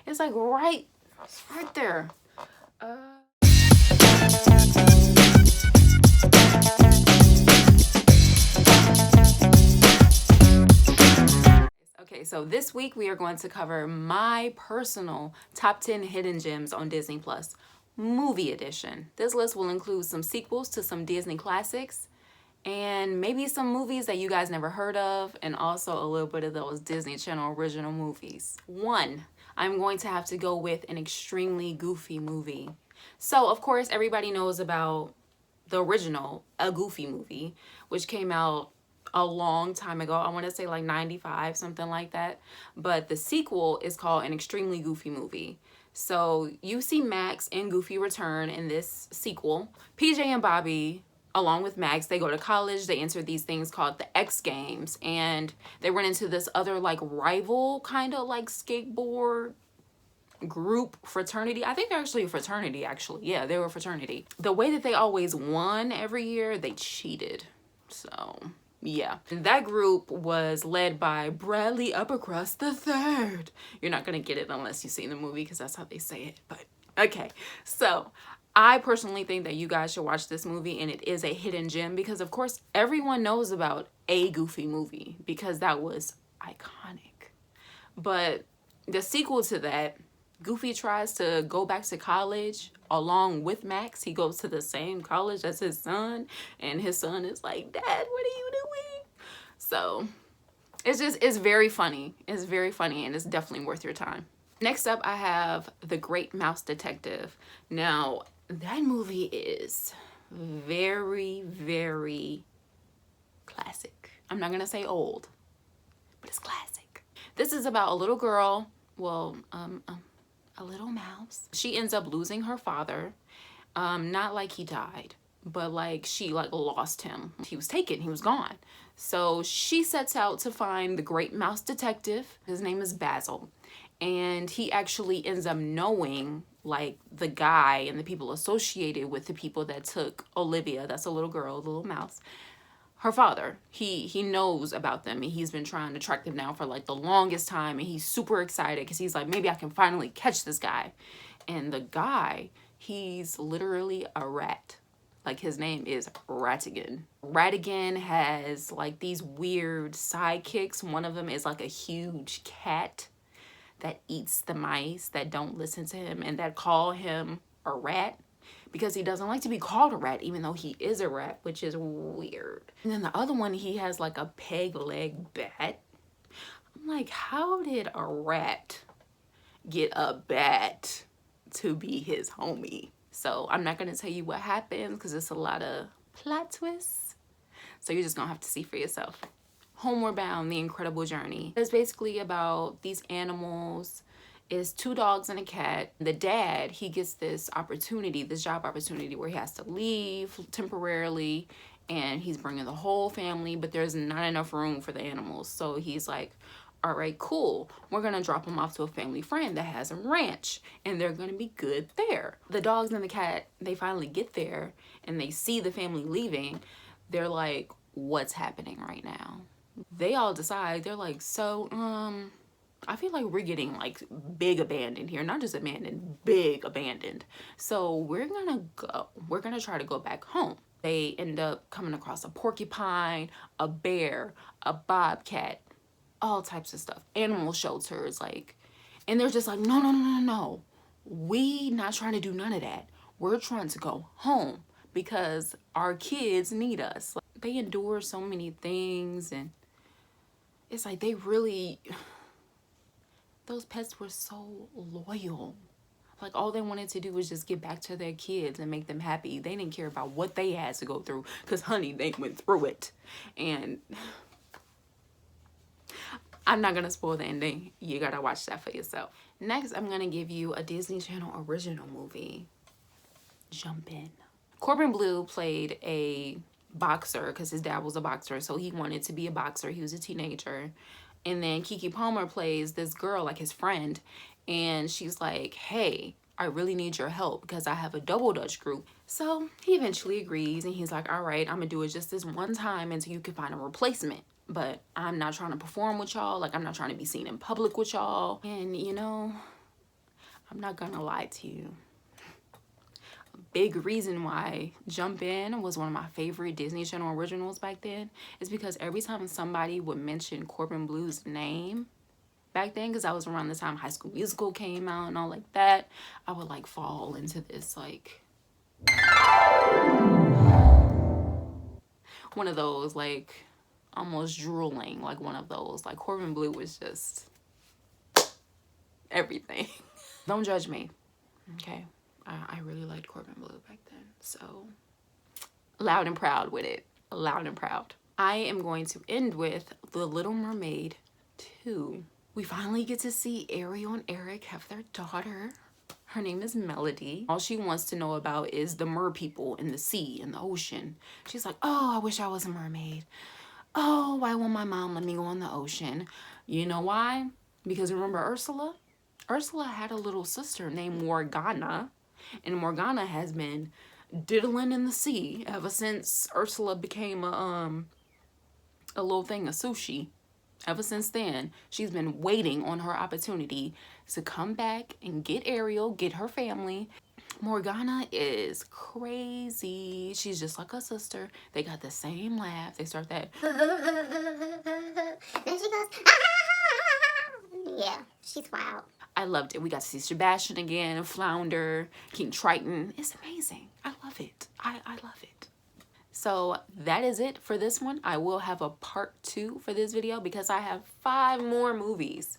It's like it's right there. Okay, so this week we are going to cover my personal top 10 hidden gems on Disney Plus, movie edition. This list will include some sequels to some Disney classics and maybe some movies that you guys never heard of, and also a little bit of those Disney Channel original movies. One, I'm going to have to go with an extremely goofy movie. So, of course, everybody knows about the original, A Goofy Movie, which came out a long time ago. I want to say like 95, something like that. But the sequel is called An Extremely Goofy Movie. So you see Max and Goofy return in this sequel. PJ and Bobby, along with Max, they go to college. They enter these things called the X Games, and they run into this other like rival kind of like skateboard group fraternity. I think they're actually a fraternity, actually. Yeah, they were a fraternity. The way that they always won every year, they cheated. So yeah, that group was led by Bradley Uppercrust the Third. You're not gonna get it unless you've seen the movie, because that's how they say it. But okay, so I personally think that you guys should watch this movie, and it is a hidden gem because, of course, everyone knows about A Goofy Movie because that was iconic. But the sequel to that, Goofy tries to go back to college along with Max. He goes to the same college as his son, and his son is like, "Dad, what are you doing?" So it's very funny. It's very funny, and it's definitely worth your time. Next up, I have The Great Mouse Detective. Now, that movie is very, very classic. I'm not gonna say old, but it's classic. This is about a little girl, a little mouse. She ends up losing her father. Not like he died, but like she like lost him. He was taken, he was gone. So she sets out to find the Great Mouse Detective. His name is Basil. And he actually ends up knowing like the guy and the people associated with the people that took Olivia, that's a little girl, a little mouse, her father. He knows about them, and he's been trying to track them down for like the longest time, and he's super excited because he's like, maybe I can finally catch this guy. And the guy, he's literally a rat. Like, his name is Ratigan. Ratigan has like these weird sidekicks. One of them is like a huge cat that eats the mice that don't listen to him and that call him a rat because he doesn't like to be called a rat, even though he is a rat, which is weird. And then the other one, he has like a peg leg bat. I'm like, how did a rat get a bat to be his homie? So I'm not gonna tell you what happens because it's a lot of plot twists. So you're just gonna have to see for yourself. Homeward Bound, The Incredible Journey. It's basically about these animals. It's two dogs and a cat. The dad, he gets this opportunity, this job opportunity where he has to leave temporarily, and he's bringing the whole family, but there's not enough room for the animals. So he's like, all right, cool. We're gonna drop them off to a family friend that has a ranch, and they're gonna be good there. The dogs and the cat, they finally get there, and they see the family leaving. They're like, what's happening right now? They all decide, they're like, so, I feel like we're getting like big abandoned here. Not just abandoned, big abandoned. So we're gonna try to go back home. They end up coming across a porcupine, a bear, a bobcat, all types of stuff. Animal shelters, like, and they're just like, no. We not trying to do none of that. We're trying to go home because our kids need us. Like, they endure so many things, and it's like they really, those pets were so loyal. Like, all they wanted to do was just get back to their kids and make them happy. They didn't care about what they had to go through because, honey, they went through it. And I'm not going to spoil the ending. You got to watch that for yourself. Next, I'm going to give you a Disney Channel original movie. Jump In. Corbin Bleu played a boxer because his dad was a boxer, so he wanted to be a boxer. He was a teenager. And then Keke Palmer plays this girl, like his friend, and she's like, hey, I really need your help because I have a double dutch group. So he eventually agrees, and he's like, all right, I'm gonna do it just this one time until you can find a replacement. But I'm not trying to perform with y'all. Like, I'm not trying to be seen in public with y'all. And, you know, I'm not gonna lie to you. A big reason why Jump In was one of my favorite Disney Channel originals back then is because every time somebody would mention Corbin Blue's name back then, because I was around the time High School Musical came out and all like that, I would like fall into this like one of those like almost drooling, like one of those. Like Corbin Blue was just everything. Don't judge me, okay? I really liked Corbin Blue back then, so loud and proud with it. Loud and proud. I am going to end with The Little Mermaid 2. We finally get to see Ariel and Eric have their daughter. Her name is Melody. All she wants to know about is the mer people in the sea, in the ocean. She's like, oh, I wish I was a mermaid. Oh, why won't my mom let me go in the ocean? You know why? Because remember Ursula? Ursula had a little sister named Morgana, and Morgana has been diddling in the sea ever since Ursula became a little thing of sushi. Ever since then, she's been waiting on her opportunity to come back and get Ariel, get her family. Morgana is crazy. She's just like her sister. They got the same laugh. They start that. Then she goes, yeah, she's wild. I loved it. We got to see Sebastian again, Flounder, King Triton. It's amazing. I love it. I love it. So that is it for this one. I will have a part 2 for this video because I have 5 more movies,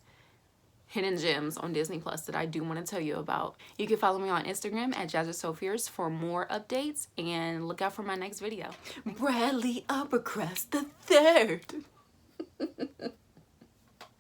hidden gems on Disney Plus that I do want to tell you about. You can follow me on Instagram at JazzaSoFierce for more updates and look out for my next video. Bradley Uppercrust the Third.